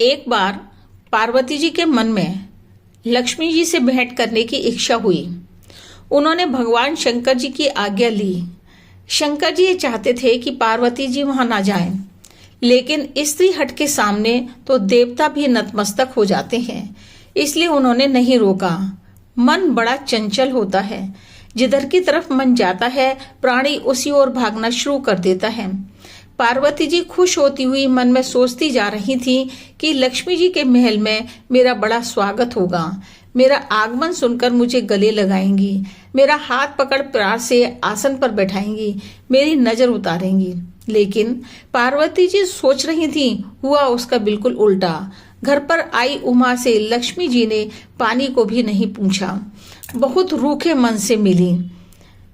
एक बार पार्वती जी के मन में लक्ष्मी जी से भेंट करने की इच्छा हुई। उन्होंने भगवान शंकर जी की आज्ञा ली। शंकर जी ये चाहते थे कि पार्वती जी वहां ना जाएं, लेकिन स्त्री हट के सामने तो देवता भी नतमस्तक हो जाते हैं, इसलिए उन्होंने नहीं रोका। मन बड़ा चंचल होता है, जिधर की तरफ मन जाता है प्राणी उसी ओर भागना शुरू कर देता है। पार्वती जी खुश होती हुई मन में सोचती जा रही थी कि लक्ष्मी जी के महल में मेरा बड़ा स्वागत होगा, मेरा आगमन सुनकर मुझे गले लगाएंगी, मेरा हाथ पकड़ प्यार से आसन पर बैठाएंगी, मेरी नजर उतारेंगी। लेकिन पार्वती जी सोच रही थी, हुआ उसका बिल्कुल उल्टा। घर पर आई उमा से लक्ष्मी जी ने पानी को भी नहीं पूछा, बहुत रूखे मन से मिली,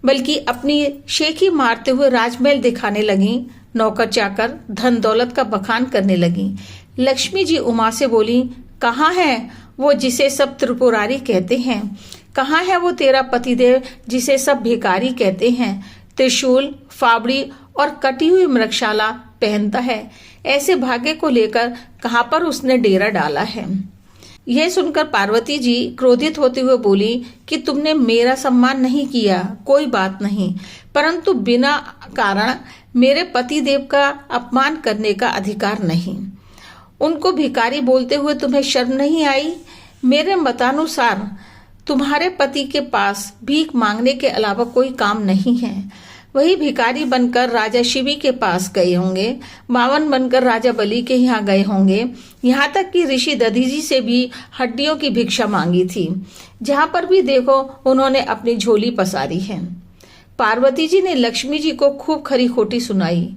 बल्कि अपनी शेखी मारते हुए राजमहल दिखाने लगी। नौकर चाकर धन दौलत का बखान करने लगी। लक्ष्मी जी उमा से बोली, कहाँ है वो जिसे सब त्रिपुरारी कहते हैं? कहाँ है वो तेरा पतिदेव जिसे सब भिखारी कहते हैं? त्रिशूल, फावड़ी और कटी हुई मृगशाला पहनता है, ऐसे भाग्य को लेकर कहाँ पर उसने डेरा डाला है? यह सुनकर पार्वती जी क्रोधित होते हुए बोली कि तुमने मेरा सम्मान नहीं किया, कोई बात नहीं, परंतु बिना कारण मेरे पति देव का अपमान करने का अधिकार नहीं। उनको भिखारी बोलते हुए तुम्हें शर्म नहीं आई? मेरे मतानुसार तुम्हारे पति के पास भीख मांगने के अलावा कोई काम नहीं है। वही भिखारी बनकर राजा शिवी के पास गए होंगे, बावन बनकर राजा बलि के यहाँ गए होंगे, यहाँ तक कि ऋषि दधीजी से भी हड्डियों की भिक्षा मांगी थी। जहाँ पर भी देखो उन्होंने अपनी झोली पसारी है। पार्वती जी ने लक्ष्मी जी को खूब खरी खोटी सुनाई।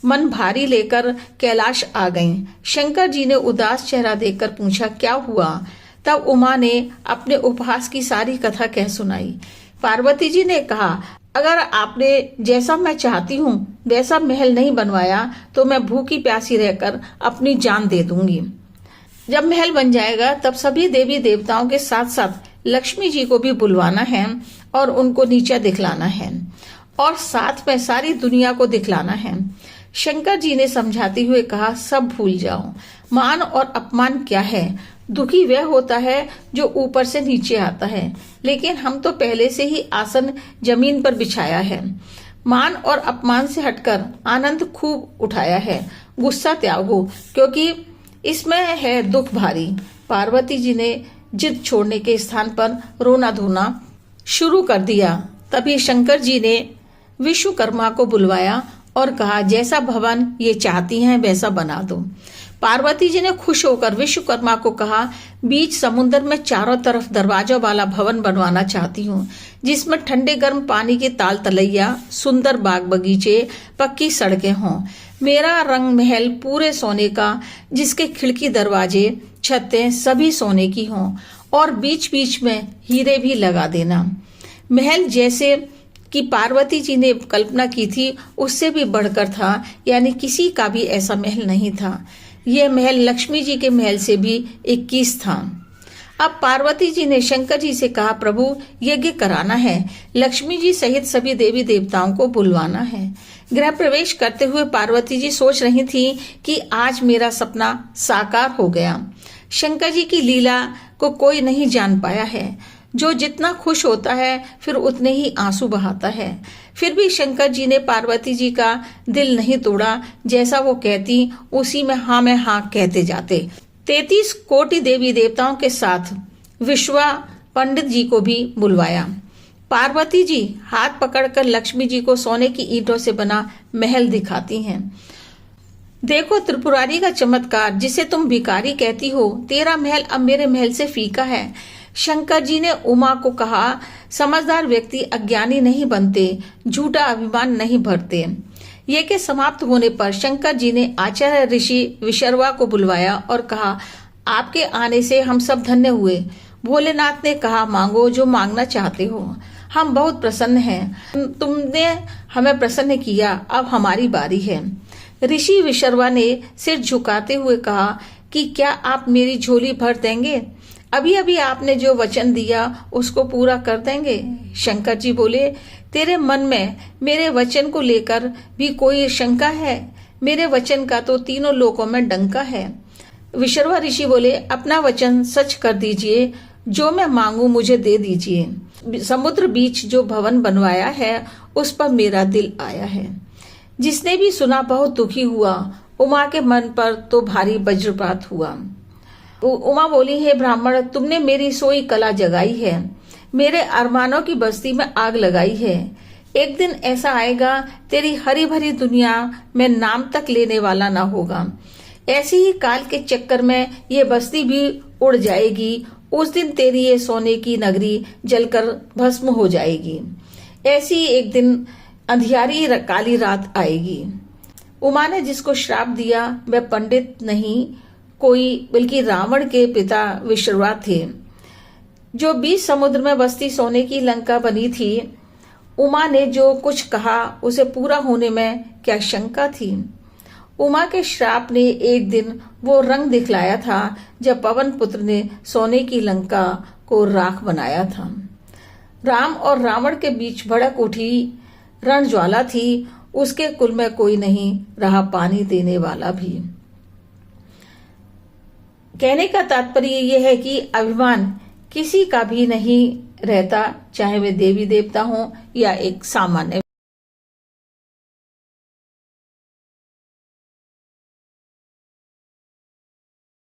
मन भारी लेकर कैलाश आ गईं। शंकर जी ने उदास चेहरा देखकर पूछा, क्या हुआ? तब उमा ने अपने उपहास की सारी कथा कह सुनाई। पार्वती जी ने कहा, अगर आपने जैसा मैं चाहती हूँ वैसा महल नहीं बनवाया तो मैं भूखी प्यासी रहकर अपनी जान दे दूंगी। जब महल बन जाएगा तब सभी देवी देवताओं के साथ साथ लक्ष्मी जी को भी बुलवाना है और उनको नीचा दिखलाना है और साथ में सारी दुनिया को दिखलाना है। शंकर जी ने समझाते हुए कहा, सब भूल जाओ, मान और अपमान क्या है? दुखी वह होता है जो ऊपर से नीचे आता है, लेकिन हम तो पहले से ही आसन जमीन पर बिछाया है। मान और अपमान से हटकर आनंद खूब उठाया है। गुस्सा त्यागो, क्योंकि इसमें है दुख भारी। पार्वती जी ने जिद छोड़ने के स्थान पर रोना धोना शुरू कर दिया। तभी शंकर जी ने विश्वकर्मा को बुलवाया और कहा, जैसा भवन ये चाहती हैं वैसा बना दो। पार्वती जी ने खुश होकर विश्वकर्मा को कहा, बीच समुद्र में चारों तरफ दरवाजों वाला भवन बनवाना चाहती हूँ, जिसमें ठंडे गर्म पानी की ताल तलैया, सुंदर बाग बगीचे, पक्की सड़कें हों। मेरा रंग महल पूरे सोने का, जिसके खिड़की दरवाजे छतें सभी सोने की हों और बीच बीच में हीरे भी लगा देना। महल जैसे कि पार्वती जी ने कल्पना की थी उससे भी बढ़कर था, यानी किसी का भी ऐसा महल नहीं था। यह महल लक्ष्मी जी के महल से भी 21 था। अब पार्वती जी ने शंकर जी से कहा, प्रभु यज्ञ कराना है, लक्ष्मी जी सहित सभी देवी देवताओं को बुलवाना है। गृह प्रवेश करते हुए पार्वती जी सोच रही थी कि आज मेरा सपना साकार हो गया। शंकर जी की लीला को कोई नहीं जान पाया है। जो जितना खुश होता है फिर उतने ही आंसू बहाता है। फिर भी शंकर जी ने पार्वती जी का दिल नहीं तोड़ा। जैसा वो कहती उसी में हाँ कहते जाते। 33 कोटि देवी देवताओं के साथ विश्वा पंडित जी को भी बुलवाया। पार्वती जी हाथ पकड़कर लक्ष्मी जी को सोने की ईंटों से बना महल दिखाती हैं। देखो त्रिपुरारी का चमत्कार, जिसे तुम भिखारी कहती हो, तेरा महल अब मेरे महल से फीका है। शंकर जी ने उमा को कहा, समझदार व्यक्ति अज्ञानी नहीं बनते, झूठा अभिमान नहीं भरते। ये के समाप्त होने पर शंकर जी ने आचार्य ऋषि विशर्वा को बुलवाया और कहा, आपके आने से हम सब धन्य हुए। भोलेनाथ ने कहा, मांगो जो मांगना चाहते हो, हम बहुत प्रसन्न हैं। तुमने हमें प्रसन्न किया, अब हमारी बारी है। ऋषि विशर्वा ने सिर झुकाते हुए कहा कि क्या आप मेरी झोली भर देंगे? अभी अभी आपने जो वचन दिया उसको पूरा कर देंगे। शंकर जी बोले, तेरे मन में मेरे वचन को लेकर भी कोई शंका है? मेरे वचन का तो तीनों लोकों में डंका है। विशर्वा ऋषि बोले, अपना वचन सच कर दीजिए, जो मैं मांगू मुझे दे दीजिए। समुद्र बीच जो भवन बनवाया है उस पर मेरा दिल आया है। जिसने भी सुना बहुत दुखी हुआ। उमा के मन पर तो भारी वज्रपात हुआ। उमा बोली, हे ब्राह्मण, तुमने मेरी सोई कला जगाई है, मेरे अरमानों की बस्ती में आग लगाई है। एक दिन ऐसा आएगा तेरी हरी भरी दुनिया में नाम तक लेने वाला ना होगा। ऐसी ही काल के चक्कर में ये बस्ती भी उड़ जाएगी। उस दिन तेरी ये सोने की नगरी जलकर भस्म हो जाएगी। ऐसी एक दिन अंधियारी काली रात आएगी। उमा ने जिसको श्राप दिया वह पंडित नहीं कोई बल्कि रावण के पिता विश्रवा थे, जो बीच समुद्र में बसती सोने की लंका बनी थी। उमा ने जो कुछ कहा उसे पूरा होने में क्या शंका थी। उमा के श्राप ने एक दिन वो रंग दिखलाया था जब पवन पुत्र ने सोने की लंका को राख बनाया था। राम और रावण के बीच भड़क उठी रणज्वाला थी। उसके कुल में कोई नहीं रहा पानी देने वाला भी। कहने का तात्पर्य यह है कि अभिमान किसी का भी नहीं रहता, चाहे वे देवी देवता हों या एक सामान्य